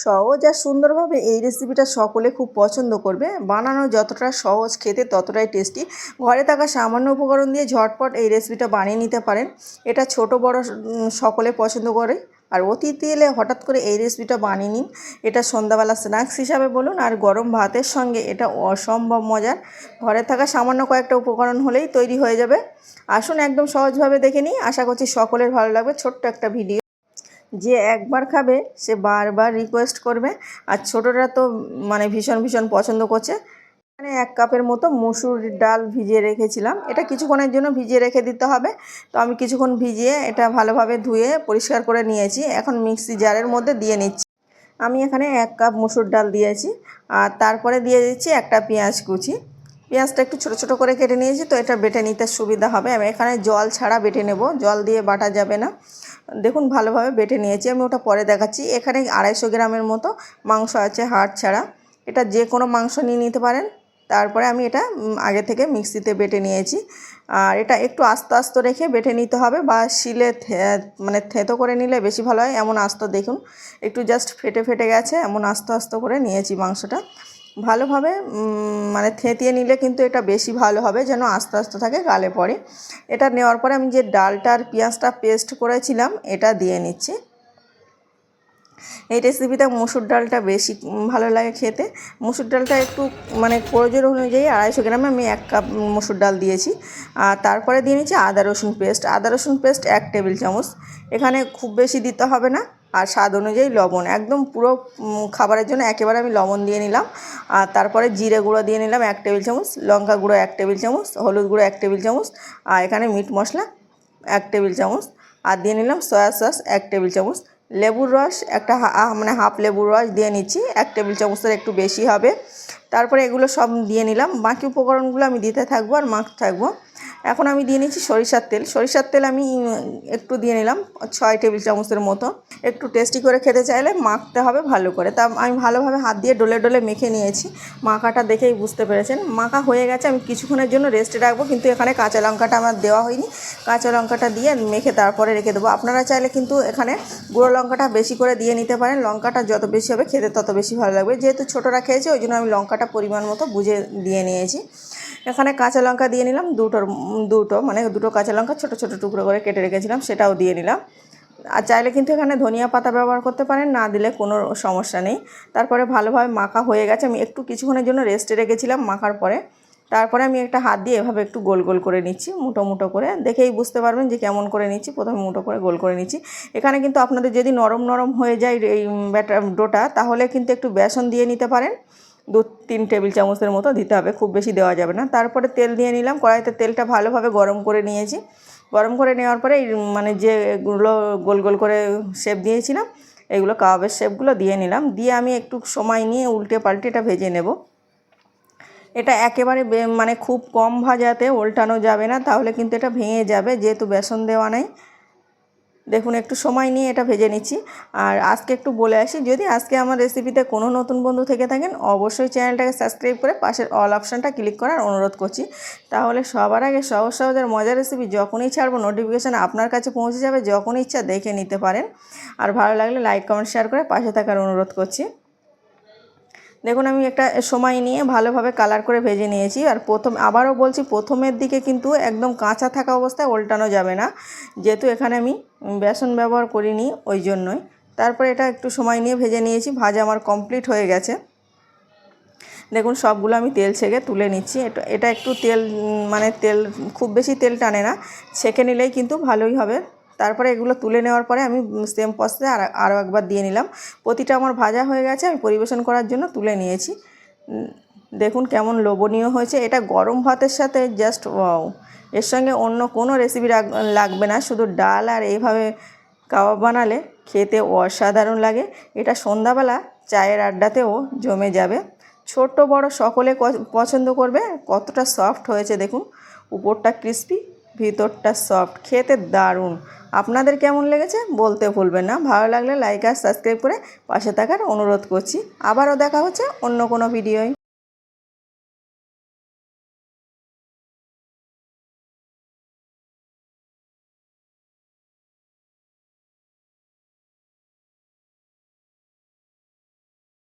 সহজ আর সুন্দরভাবে এই রেসিপিটা সকলে খুব পছন্দ করবে। বানানো যতটা সহজ, খেতে ততটাই টেস্টি। ঘরে থাকা সামান্য উপকরণ দিয়ে ঝটপট এই রেসিপিটা বানিয়ে নিতে পারেন। এটা ছোট বড় সকলে পছন্দ করে। আর অতিথি এলে হঠাৎ করে এই রেসিপিটা বানিয়ে নিন। এটা সন্ধ্যাবেলা স্ন্যাক্স হিসাবে বলুন আর গরম ভাতের সঙ্গে এটা অসম্ভব মজার। ঘরে থাকা সামান্য কয়েকটা উপকরণ হলেই তৈরি হয়ে যাবে। আসুন একদম সহজভাবে দেখে নিই। আশা করছি সকলের ভালো লাগবে। ছোট্ট একটা ভিডিও, যে একবার খাবে সে বারবার রিকোয়েস্ট করবে। আর ছোটরা তো ভীষণ ভীষণ পছন্দ করছে। এখানে 1 কাপের মতো মসুর ডাল ভিজিয়ে রেখেছিলাম। এটা কিছুক্ষণের জন্য ভিজিয়ে রেখে দিতে হবে। তো আমি কিছুক্ষণ ভিজিয়ে এটা ভালোভাবে ধুয়ে পরিষ্কার করে নিয়েছি। এখন মিক্সি জারের মধ্যে দিয়ে নিচ্ছি। আমি এখানে 1 কাপ মসুর ডাল দিয়েছি। আর তারপরে দিয়ে দিচ্ছি একটা পেঁয়াজ কুচি। পেঁয়াজটা একটু ছোট ছোট করে কেটে নিয়েছি, তো এটা বেটে নিতে সুবিধা হবে। আমি এখানে জল ছাড়া বেটে নেব, জল দিয়ে বাটা যাবে না। দেখুন ভালোভাবে বেটে নিয়েছি আমি, ওটা পরে দেখাচ্ছি। এখানে 250 গ্রামের মতো মাংস আছে, হাড় ছাড়া। এটা যে কোনো মাংস নিয়ে নিতে পারেন। তারপরে আমি এটা আগে থেকে মিক্সিতে বেটে নিয়েছি। আর এটা একটু আস্তে আস্তে রেখে বেটে নিতে হবে, বা শিলে থেতো করে নিলে বেশি ভালো হয়। এমন আস্ত দেখুন, একটু জাস্ট ফেটে ফেটে গেছে, এমন আস্তে আস্তে করে নিয়েছি মাংসটা। ভালোভাবে থেতিয়ে নিলে কিন্তু এটা বেশি ভালো হবে, যেন আস্তে আস্তে থাকে, গালে পড়ে। এটা নেওয়ার পরে আমি যে ডালটা আর পেঁয়াজটা পেস্ট করেছিলাম এটা দিয়ে নিচ্ছি। এই রেসিপিটা মসুর ডালটা বেশি ভালো লাগে খেতে। মসুর ডালটা একটু প্রয়োজন অনুযায়ী 250 গ্রামে আমি 1 কাপ মসুর ডাল দিয়েছি। আর তারপরে দিয়ে নিচ্ছি আদা রসুন পেস্ট। আদা রসুন পেস্ট 1 টেবিল চামচ। এখানে খুব বেশি দিতে হবে না। আর স্বাদ অনুযায়ী লবণ, একদম পুরো খাবারের জন্য একেবারে আমি লবণ দিয়ে নিলাম। আর তারপরে জিরে গুঁড়ো দিয়ে নিলাম 1 টেবিল চামচ, লঙ্কা গুঁড়ো 1 টেবিল চামচ, হলুদ গুঁড়ো 1 টেবিল চামচ, আর এখানে মিট মশলা 1 টেবিল চামচ, আর দিয়ে নিলাম সয়া সস 1 টেবিল চামচ। লেবুর রস একটা হাফ লেবুর রস দিয়ে নিচ্ছি, 1 টেবিল চামচের একটু বেশি হবে। তারপরে এগুলো সব দিয়ে নিলাম। বাকি উপকরণগুলো আমি দিতে থাকবো আর মাখতে থাকবো। এখন আমি দিয়ে নিচ্ছি সরিষার তেল। সরিষার তেল আমি একটু দিয়ে নিলাম, 6 টেবিল চামচের মতো। একটু টেস্টি করে খেতে চাইলে মাখতে হবে ভালো করে। তা আমি ভালোভাবে হাত দিয়ে ডলে ডলে মেখে নিয়েছি। মাখাটা দেখেই বুঝতে পেরেছেন মাখা হয়ে গেছে। আমি কিছুক্ষণের জন্য রেস্টে রাখবো, কিন্তু এখানে কাঁচা লঙ্কাটা আমার দেওয়া হয়নি। কাঁচা লঙ্কাটা দিয়ে মেখে তারপরে রেখে দেবো। আপনারা চাইলে কিন্তু এখানে গুঁড়ো লঙ্কাটা বেশি করে দিয়ে নিতে পারেন। লঙ্কাটা যত বেশি হবে খেতে তত বেশি ভালো লাগবে। যেহেতু ছোটরা খেয়েছে ওই জন্য আমি লঙ্কাটা পরিমাণ মতো বুঝে দিয়ে নিয়েছি। এখানে কাঁচা লঙ্কা দিয়ে নিলাম দুটো কাঁচা লঙ্কা ছোট ছোট টুকরো করে কেটে রেখেছিলাম, সেটাও দিয়ে নিলাম। আর চাইলে কিন্তু এখানে ধনিয়া পাতা ব্যবহার করতে পারেন, না দিলে কোনো সমস্যা নেই। তারপরে ভালোভাবে মাখা হয়ে গেছে। আমি একটু কিছুক্ষণের জন্য রেস্টে রেখেছিলাম মাখার পরে। তারপরে আমি একটা হাত দিয়ে এভাবে একটু গোল গোল করে নিচ্ছি, মুটো মুটো করে। দেখেই বুঝতে পারবেন যে কেমন করে নিচ্ছি। প্রথমে মুটো করে গোল করে নিচ্ছি। এখানে কিন্তু আপনাদের যদি নরম নরম হয়ে যায় এই ডোটা, তাহলে কিন্তু একটু বেসন দিয়ে নিতে পারেন। 2-3 টেবিল চামচের মতো দিতে হবে, খুব বেশি দেওয়া যাবে না। তারপরে তেল দিয়ে নিলাম। কড়াইতে তেলটা ভালোভাবে গরম করে নিয়েছি। গরম করে নেওয়ার পরে যেগুলো গোল গোল করে শেপ দিয়েছিলাম, এগুলো কাবাবের শেপগুলো দিয়ে নিলাম। দিয়ে আমি একটু সময় নিয়ে উল্টে পাল্টে এটা ভেজে নেব। এটা একেবারে খুব কম ভাজাতে উল্টানো যাবে না, তাহলে কিন্তু এটা ভেঙে যাবে, যেহেতু বেসন দেওয়া নেই। দেখুন একটু সময় নিয়ে এটা ভেজে নিচ্ছি। আর আজকে একটু বলে আসি, যদি আজকে আমার রেসিপিতে কোনো নতুন বন্ধু থেকে থাকেন, অবশ্যই চ্যানেলটাকে সাবস্ক্রাইব করে পাশের অল অপশানটা ক্লিক করার অনুরোধ করছি। তাহলে সবার আগে সহজ সহজ আর মজার রেসিপি যখনই ছাড়বো নোটিফিকেশান আপনার কাছে পৌঁছে যাবে, যখন ইচ্ছা দেখে নিতে পারেন। আর ভালো লাগলে লাইক কমেন্ট শেয়ার করে পাশে থাকার অনুরোধ করছি। দেখুন আমি একটা সময় নিয়ে ভালোভাবে কালার করে ভেজে নিয়েছি। আর আবারও বলছি, প্রথমের দিকে কিন্তু একদম কাঁচা থাকা অবস্থায় উল্টানো যাবে না, যেহেতু এখানে আমি বেসন ব্যবহার করিনি ওই জন্যই। তারপরে এটা একটু সময় নিয়ে ভেজে নিয়েছি। ভাজা আমার কমপ্লিট হয়ে গেছে। দেখুন সবগুলো আমি তেল ছেঁকে তুলে নিচ্ছি। এটা একটু তেল খুব বেশি তেল টানে না, ছেঁকে নিলেই কিন্তু ভালোই হবে। তারপরে এগুলো তুলে নেওয়ার পরে আমি সেম প্রসেসে আরও একবার দিয়ে নিলাম। প্রতিটা আমার ভাজা হয়ে গেছে, আমি পরিবেশন করার জন্য তুলে নিয়েছি। দেখুন কেমন লোভনীয় হয়েছে। এটা গরম ভাতের সাথে জাস্ট ওয়াও। এর সঙ্গে অন্য কোনো রেসিপি লাগবে না, শুধু ডাল আর এইভাবে কাবাব বানালে খেতে অসাধারণ লাগে। এটা সন্ধ্যাবেলা চায়ের আড্ডাতেও জমে যাবে। ছোট বড় সকলে পছন্দ করবে। কতটা সফট হয়েছে দেখুন, উপরটা ক্রিস্পি, ভিতরটা সফট, খেতে দারুণ। আপনাদের কেমন লেগেছে বলতে ভুলবেন না। ভালো লাগলে লাইক আর সাবস্ক্রাইব করে পাশে থাকার অনুরোধ করছি। আবারও দেখা হচ্ছে অন্য কোনো ভিডিওয়।